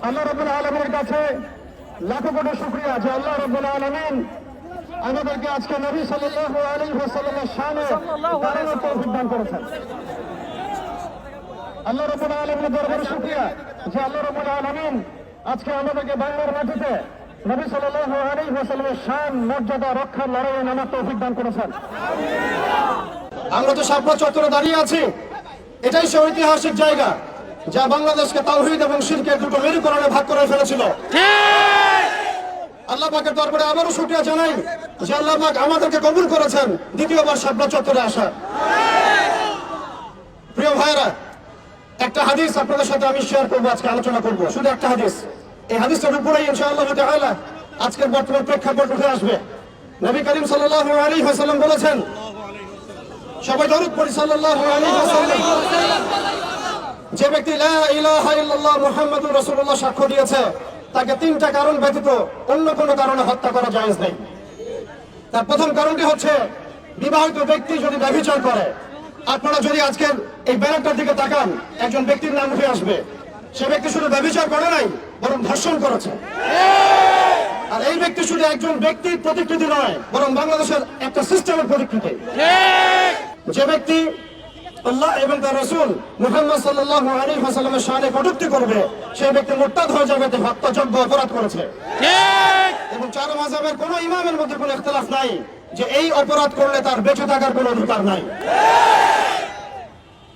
আল্লাহ রাব্বুল আলামিনের কাছে লাখো কোটি শুকরিয়া যে আল্লাহ রাব্বুল আলামিন আমাদেরকে আজকে নবী সাল্লাল্লাহু আলাইহি ওয়াসাল্লামের শানে দাঁড়ানোর তৌফিক দান করেছেন। আল্লাহ রাব্বুল আলামিনের দরবারে শুকরিয়া যে আল্লাহ রাব্বুল আলামিন আজকে আমাদেরকে বাংলার মাটিতে নবী সাল্লাল্লাহু আলাইহি ওয়াসাল্লামের শান মর্যাদা রক্ষার লড়াইয়ে নামার তৌফিক দান করেছেন। আমরা তো শাপলা চত্বরে দাঁড়িয়ে আছি, এটাই সে ঐতিহাসিক জায়গা যা বাংলাদেশকে তাওহীদ এবং শিরকের দুটো মেরুকরণে ভাগ করে ফেলেছিল। আল্লাহ পাকের দরবারে আবারও শুকরিয়া জানাই যে আল্লাহ পাক আমাদেরকে কবুল করেছেন দ্বিতীয়বার শাপলা চত্বরে আসা। প্রিয় ভাইরা, একটা হাদিস আপনাদের সাথে আমি শেয়ার করবো, আজকে আলোচনা করব, শুধু একটা হাদিস। এই হাদিসটার উপরেই ইনশাআল্লাহ তাআলা আজকের বর্তমান প্রেক্ষাপট উঠে আসবে। নবী করিম সাল্লাল্লাহু আলাইহি ওয়াসাল্লাম বলেছেন, সবাই দরুদ পড়ি সাল্লাল্লাহু আলাইহি ওয়াসাল্লাম, যে ব্যক্তি লা ইলাহা ইল্লাল্লাহ মুহাম্মাদুর রাসূলুল্লাহ সাক্ষ্য দিয়েছে তাকে তিনটা কারণ ব্যতীত অন্য কোনো কারণে হত্যা করা জায়েজ নেই। তার প্রথম কারণটি হচ্ছে বিবাহিত ব্যক্তি যদি ব্যভিচার করে। আপনারা যদি আজকের এই ব্যানারটার দিকে তাকান, একজন ব্যক্তির নাম উঠে আসবে, সে ব্যক্তি শুধু ব্যভিচার করে নাই, বরং ধর্ষণ করেছে। আর এই ব্যক্তি শুধু একজন ব্যক্তির প্রতিকৃতি নয়, বরং বাংলাদেশের একটা সিস্টেমের প্রতিকৃতি। যে ব্যক্তি আল্লাহ এবং তার রাসূল মুহাম্মদ সাল্লাল্লাহু আলাইহি ওয়াসাল্লামের শানে কটূক্তি করবে, সেই ব্যক্তি মুরতাদ হয়ে যাবে, হত্যাযোগ্য অপরাধ করেছে। এবং চার মাযহাবের কোনো ইমামের মধ্যে কোনো ইখতিলাফ নাই যে এই অপরাধ করলে তার বেঁচে থাকার কোনো অধিকার নাই।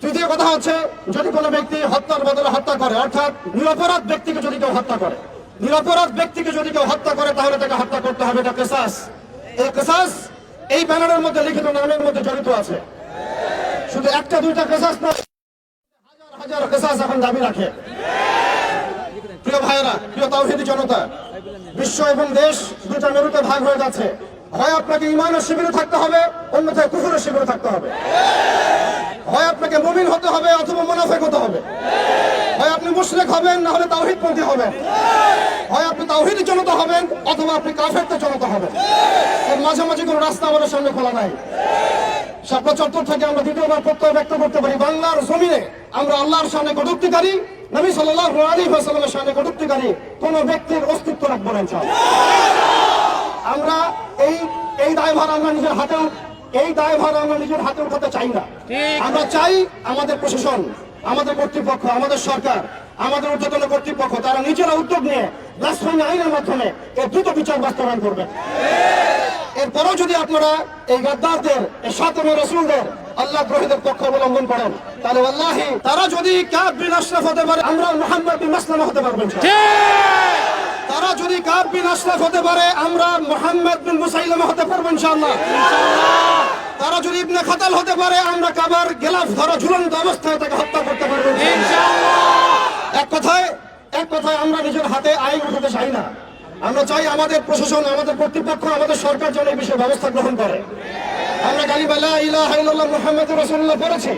তৃতীয় কথা হচ্ছে, যদি কোনো ব্যক্তি হত্যার বদলে হত্যা করে, অর্থাৎ নিরপরাধ ব্যক্তিকে যদি কেউ হত্যা করে, নিরপরাধ ব্যক্তিকে যদি কেউ হত্যা করে, তাহলে তাকে হত্যা করতে হবে। এটা কিসাস। এই কিসাস এই ব্যানারের মধ্যে লিখিত নামের মধ্যে জড়িত আছে। শুধু একটা দুইটা কিসাস নয়, হাজার হাজার কিসাস এখন দাবি রাখে। প্রিয় ভাইয়েরা, প্রিয় তাওহীদি জনতা, বিশ্ব এবং দেশ দুটা মেরুতে ভাগ হয়ে যাচ্ছে। হয় আপনাকে ঈমানের শিবিরে থাকতে হবে, অন্যথায় কুফরের শিবিরে থাকতে হবে। হয় আপনাকে মুমিন হতে হবে অথবা মুনাফিক হতে হবে। হয় আপনি মুশরিক হবেন, না হলে তাওহীদপন্থী হবেন। হয় আপনি তাওহীদি জনতা হবেন অথবা আপনি কাফেরদের জনতা হবেন। এর মাঝামাঝি কোনো রাস্তা আমাদের সামনে খোলা নাই। শাপলা চত্বর থেকে আমরা দ্বিতীয়বার প্রত্যয় ব্যক্ত করতে পারি, বাংলার জমিনে আমরা আল্লাহর সামনে কটূক্তিকারী, নবী সাল্লাল্লাহু আলাইহি ওয়াসাল্লামের সামনে কটূক্তিকারী কোন ব্যক্তির অস্তিত্ব রাখবো না ইনশাআল্লাহ। আমরা এই দায়ভার আমরা নিজের হাতে উঠাতে চাই না। আমরা চাই আমাদের প্রশাসন, আমাদের কর্তৃপক্ষ, আমাদের সরকার, আমাদের ঊর্ধ্বতন কর্তৃপক্ষ তারা নিজেরা উদ্যোগ নিয়ে ব্লাসফেমি আইনের মাধ্যমে এর দ্রুত বিচার বাস্তবায়ন করবে। এরপরেও যদি আপনারা এই গাদ্দারদের, এই শাতমে রাসূলদের, আল্লাহ দ্রোহীদের পক্ষ অবলম্বন করেন, তাহলে ওয়াল্লাহি তারা যদি কাব বিন আশরাফ হতে পারে, আমরা মুহাম্মদ বিন মাসলামা হতে পারবো ইনশাআল্লাহ। তারা যদি কাব বিন আশরাফ হতে পারে, আমরা মুহাম্মদ বিন মুসাইলামা হতে পারবো ইনশাআল্লাহ। তারা যদি ইবনে খাতাল হতে পারে, আমরা কাবার গিলাফ ধরা ঝুলন্ত অবস্থায় তাকে হত্যা করতে পারবো ইনশাআল্লাহ। এক কথায় আমরা নিজের হাতে আইন উঠাতে চাই না। আমরা চাই আমাদের প্রশাসন, আমাদের কর্তৃপক্ষ, আমাদের সরকার যেন এই বিষয়ে ব্যবস্থা গ্রহণ করে। আমরা কালিমা লা ইলাহা ইল্লাল্লাহ মুহাম্মাদুর রাসূলুল্লাহ পড়েছি,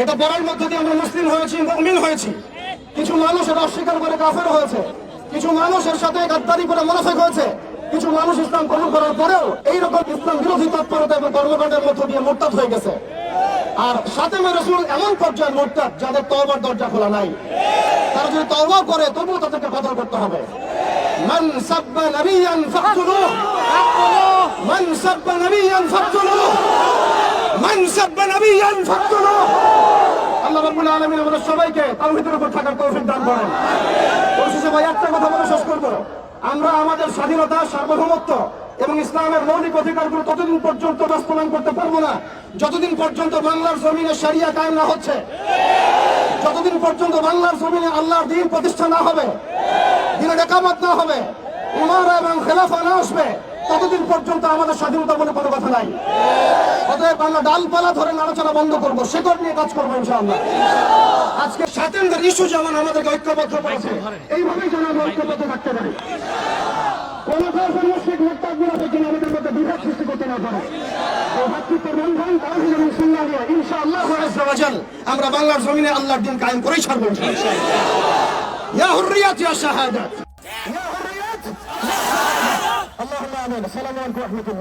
এটা পড়ার মধ্য দিয়ে আমরা মুসলিম হয়েছি, মুমিন হয়েছি। কিছু মানুষ এটা অস্বীকার করে কাফের হয়েছে, কিছু মানুষ এর সাথে গাদ্দারি করে মুনাফিক হয়েছে, কিছু মানুষ ইসলাম কবুল করার পরেও এইরকম ইসলাম বিরোধী তৎপরতা এবং কর্মকাণ্ডের মধ্য দিয়ে মুরতাদ হয়ে গেছে। আর শাতমে রাসূল এমন পর্যায়ের মুরতাদ যাদের তওবার দরজা খোলা নাই। তারা যদি তওবা করে তবুও তাদেরকে কতল করতে হবে। মান সাব্বা নাবিয়ান ফাকতুলুহু, মান সাব্বা নাবিয়ান ফাকতুলুহু, মান সাব্বা নাবিয়ান ফাকতুলুহু। আল্লাহ রাব্বুল আলামিন আমাদের সবাইকে তাওহীদের উপর থাকার তৌফিক দান করেন। অবশেষে ভাই একটা কথা বলে শেষ করব, আমরা আমাদের স্বাধীনতা, সার্বভৌমত্ব এবং ইসলামের মৌলিক অধিকারগুলো ততদিন পর্যন্ত বাস্তবায়ন করতে পারবো না যতদিন পর্যন্ত বাংলার জমিনে শরিয়া কায়েম না হচ্ছে, যতদিন পর্যন্ত বাংলার জমিনে আল্লাহর দ্বীন প্রতিষ্ঠা না হবে, দ্বীনের ইকামত না হবে, ইমারা এবং খেলাফা না আসবে, ততদিন পর্যন্ত আমাদের স্বাধীনতা বলে কোনো কথা নাই। অতএব আমরা ডালপালা ধরে নাড়াচাড়া বন্ধ করবো, শেকড় নিয়ে কাজ করবো ইনশাআল্লাহ। আজকে স্বাধীনতার ইস্যু যেমন আমাদেরকে ঐক্যবদ্ধ করেছে, এইভাবেই যেন আমরা ঐক্যবদ্ধ থাকতে পারি। কোন কাফের মুশরিক মুরতাদরা যেন আমাদের মধ্যে বিভেদ সৃষ্টি করতে না পারে। ভাতৃত্বের বন্ধন, তাওহীদ এবং সুন্নাহ নিয়ে ইনশাআল্লাহ আযজা ওয়া জাল আমরা বাংলার জমিনে আল্লাহর দ্বীন কায়েম করেই ছাড়বো ইনশাআল্লাহ। ইয়া হুররিয়াত ইয়া শাহাদাত, ইয়া হুররিয়াত। আল্লাহুম্মা আমিন। আসসালামু আলাইকুম ওয়া রাহমাতুল্লাহ।